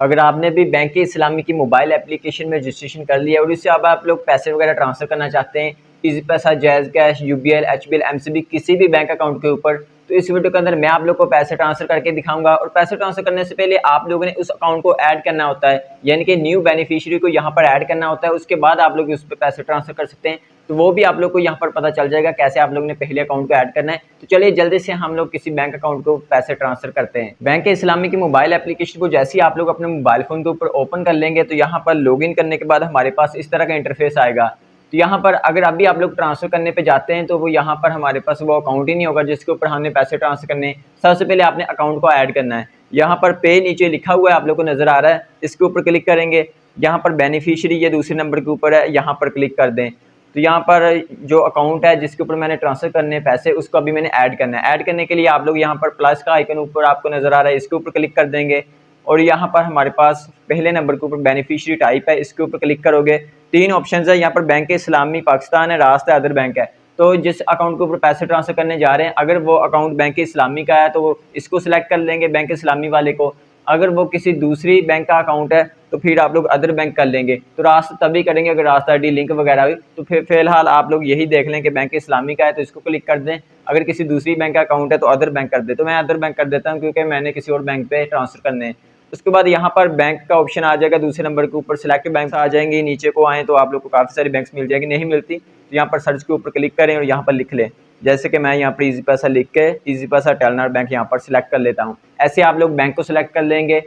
अगर आपने भी बैंक इस्लामी की मोबाइल एप्लीकेशन में रजिस्ट्रेशन कर लिया और इससे अब आप लोग पैसे वगैरह ट्रांसफ़र करना चाहते हैं, इजी पैसा, jazz cash, UBL, HBL, MCB, किसी भी बैंक अकाउंट के ऊपर, तो इस वीडियो के अंदर मैं आप लोग को पैसे ट्रांसफ़र करके दिखाऊंगा। और पैसे ट्रांसफ़र करने से पहले आप लोगों ने उस अकाउंट को ऐड करना होता है, यानी कि न्यू बेनिफिशियरी को यहाँ पर ऐड करना होता है। उसके बाद आप लोग उस पर पैसे ट्रांसफ़र कर सकते हैं। तो वो भी आप लोग को यहाँ पर पता चल जाएगा कैसे आप लोगों ने पहले अकाउंट को ऐड करना है। तो चलिए जल्दी से हम लोग किसी बैंक अकाउंट को पैसे ट्रांसफर करते हैं। बैंक इस्लामी की मोबाइल एप्लीकेशन को जैसे ही आप लोग अपने मोबाइल फोन के ऊपर ओपन कर लेंगे तो यहाँ पर लॉगिन करने के बाद हमारे पास इस तरह का इंटरफेस आएगा। तो यहाँ पर अगर अभी आप लोग ट्रांसफर करने पे जाते हैं तो वो यहाँ पर हमारे पास वो अकाउंट ही नहीं होगा जिसके ऊपर हमने पैसे ट्रांसफर करने। सबसे पहले आपने अकाउंट को ऐड करना है। यहाँ पर पे नीचे लिखा हुआ है, आप लोग को नजर आ रहा है, इसके ऊपर क्लिक करेंगे। यहाँ पर बेनिफिशियरी ये दूसरे नंबर के ऊपर है, यहाँ पर क्लिक कर दें। तो यहाँ पर जो अकाउंट है जिसके ऊपर मैंने ट्रांसफर करने पैसे, उसको अभी मैंने ऐड करना है। ऐड करने के लिए आप लोग यहाँ पर प्लस का आइकन ऊपर आपको नजर आ रहा है, इसके ऊपर क्लिक कर देंगे। और यहाँ पर हमारे पास पहले नंबर के ऊपर बेनिफिशियरी टाइप है, इसके ऊपर क्लिक करोगे। तीन ऑप्शन है यहाँ पर, बैंक इस्लामी पाकिस्तान है, रास्त है, अदर बैंक है। तो जिस अकाउंट के ऊपर पैसे ट्रांसफर करने जा रहे हैं, अगर वो अकाउंट बैंक इस्लामी का है तो वो इसको सिलेक्ट कर लेंगे, बैंक इस्लामी वाले को। अगर वो किसी दूसरी बैंक का अकाउंट है तो फिर आप लोग अदर बैंक कर लेंगे। तो रास्ता तभी करेंगे अगर रास्ता आईडी लिंक वगैरह हुई। तो फिर फिलहाल आप लोग यही देख लें कि बैंक इस्लामी का है तो इसको क्लिक कर दें। अगर किसी दूसरी बैंक का अकाउंट है तो अदर बैंक कर दे। तो मैं अदर बैंक कर देता हूँ क्योंकि मैंने किसी और बैंक पे ट्रांसफर करने हैं। उसके बाद यहाँ पर बैंक का ऑप्शन आ जाएगा, दूसरे नंबर के ऊपर सिलेक्ट बैंक आ जाएंगे। नीचे को आए तो आप लोग को काफ़ी सारी बैंक्स मिल जाएगी, नहीं मिलती तो यहाँ पर सर्च के ऊपर क्लिक करें और यहाँ पर लिख लें। जैसे कि मैं यहाँ पर इजी पैसा लिख के इजी पैसा टेलनर बैंक यहाँ पर सिलेक्ट कर लेता हूँ। ऐसे आप लोग बैंक को सिलेक्ट कर लेंगे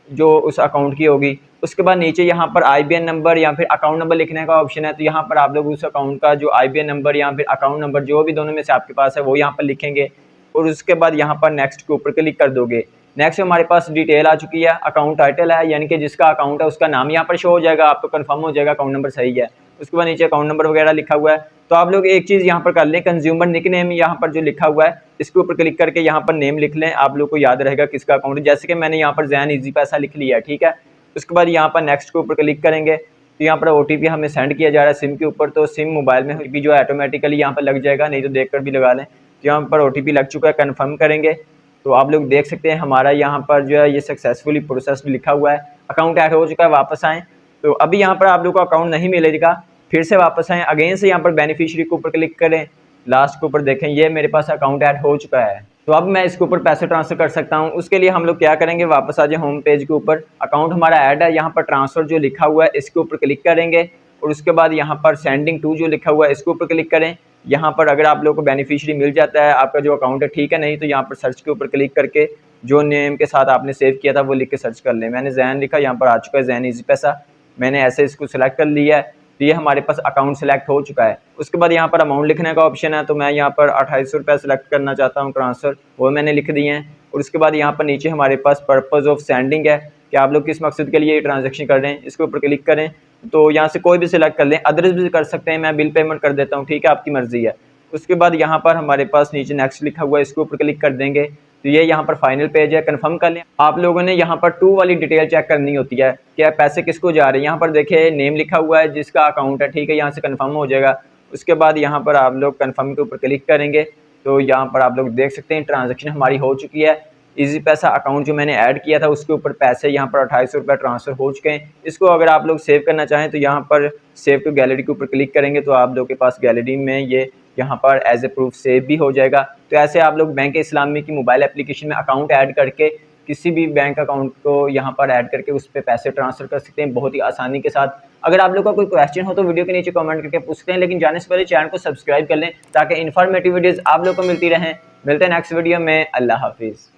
जो उस अकाउंट की होगी। उसके बाद नीचे यहाँ पर आईबीएन नंबर या फिर अकाउंट नंबर लिखने का ऑप्शन है। तो यहाँ पर आप लोग उस अकाउंट का जो आईबीएन नंबर या फिर अकाउंट नंबर जो भी दोनों में से आपके पास है वो यहाँ पर लिखेंगे। और उसके बाद यहाँ पर नेक्स्ट के ऊपर क्लिक कर दोगे। नेक्स्ट हमारे पास डिटेल आ चुकी है, अकाउंट टाइटल है, यानी कि जिसका अकाउंट है उसका नाम यहाँ पर शो हो जाएगा, आपको कंफर्म हो जाएगा अकाउंट नंबर सही है। उसके बाद नीचे अकाउंट नंबर वगैरह लिखा हुआ है। तो आप लोग एक चीज़ यहाँ पर कर लें, कंज्यूमर निक नेम यहाँ पर जो लिखा हुआ है इसके ऊपर क्लिक करके यहाँ पर नेम लिख लें। आप लोग को याद रहेगा किसका अकाउंट है। जैसे कि मैंने यहाँ पर जैन इजी पैसा लिख लिया है, ठीक है। उसके बाद यहाँ पर नेक्स्ट के ऊपर क्लिक करेंगे तो यहाँ पर ओटीपी हमें सेंड किया जा रहा है सिम के ऊपर। तो सिम मोबाइल में ओटीपी जो है ऑटोमेटिकली यहाँ पर लग जाएगा, नहीं तो देख कर भी लगा लें। तो यहाँ पर ओटीपी लग चुका है, कन्फर्म करेंगे। तो आप लोग देख सकते हैं हमारा यहाँ पर जो है ये सक्सेसफुली प्रोसेस लिखा हुआ है, अकाउंट ऐड हो चुका है। वापस आएँ तो अभी यहाँ पर आप लोग को अकाउंट नहीं मिलेगा, फिर से वापस आएँ, अगेन से यहाँ पर बेनिफिशियरी के ऊपर क्लिक करें। लास्ट के ऊपर देखें ये मेरे पास अकाउंट ऐड हो चुका है। तो अब मैं इसके ऊपर पैसे ट्रांसफर कर सकता हूँ। उसके लिए हम लोग क्या करेंगे, वापस आ जाए होम पेज के ऊपर, अकाउंट हमारा ऐड है, यहाँ पर ट्रांसफर जो लिखा हुआ है इसके ऊपर क्लिक करेंगे। और उसके बाद यहाँ पर सेंडिंग टू जो लिखा हुआ है इसके ऊपर क्लिक करें। यहाँ पर अगर आप लोग को बेनिफिशियरी मिल जाता है, आपका जो अकाउंट है ठीक है, नहीं तो यहाँ पर सर्च के ऊपर क्लिक करके जो नेम के साथ आपने सेव किया था वो लिख के सर्च कर लें। मैंने जैन लिखा, यहाँ पर आ चुका है जैन इजी पैसा, मैंने ऐसे इसको सिलेक्ट कर लिया है। तो ये हमारे पास अकाउंट सेलेक्ट हो चुका है। उसके बाद यहाँ पर अमाउंट लिखने का ऑप्शन है, तो मैं यहाँ पर 2800 रुपये सेलेक्ट करना चाहता हूँ ट्रांसफ़र, वो मैंने लिख दिए हैं। और उसके बाद यहाँ पर नीचे हमारे पास पर्पज़ ऑफ सेंडिंग है कि आप लोग किस मकसद के लिए ये ट्रांजेक्शन कर रहे हैं, इसके ऊपर क्लिक करें। तो यहाँ से कोई भी सिलेक्ट कर लें, अदर्स भी कर सकते हैं, मैं बिल पेमेंट कर देता हूँ, ठीक है, आपकी मर्जी है। उसके बाद यहाँ पर हमारे पास नीचे नेक्स्ट लिखा हुआ है, इसके ऊपर क्लिक कर देंगे। तो ये यहाँ पर फाइनल पेज है, कंफर्म कर लें। आप लोगों ने यहाँ पर टू वाली डिटेल चेक करनी होती है कि पैसे किसको जा रहे हैं। यहाँ पर देखिए नेम लिखा हुआ है जिसका अकाउंट है, ठीक है, यहाँ से कंफर्म हो जाएगा। उसके बाद यहाँ पर आप लोग कंफर्म के ऊपर क्लिक करेंगे तो यहाँ पर आप लोग देख सकते हैं ट्रांजेक्शन हमारी हो चुकी है। इजी पैसा अकाउंट जो मैंने ऐड किया था उसके ऊपर पैसे यहाँ पर 2800 रुपये ट्रांसफ़र हो चुके हैं। इसको अगर आप लोग सेव करना चाहें तो यहाँ पर सेव टू गैलरी के ऊपर क्लिक करेंगे तो आप लोग के पास गैलरी में ये यहाँ पर एज ए प्रूफ सेव भी हो जाएगा। तो ऐसे आप लोग बैंक इस्लामी की मोबाइल एप्लीकेशन में अकाउंट ऐड करके किसी भी बैंक अकाउंट को यहाँ पर ऐड करके उस पर पैसे ट्रांसफ़र कर सकते हैं बहुत ही आसानी के साथ। अगर आप लोग का कोई क्वेश्चन हो तो वीडियो के नीचे कमेंट करके पूछते हैं, लेकिन जाने से पहले चैनल को सब्सक्राइब कर लें ताकि इन्फॉर्मेटिव वीडियोज़ आप लोग को मिलती रहें। मिलते हैं नेक्स्ट वीडियो में, अल्लाह हाफिज़।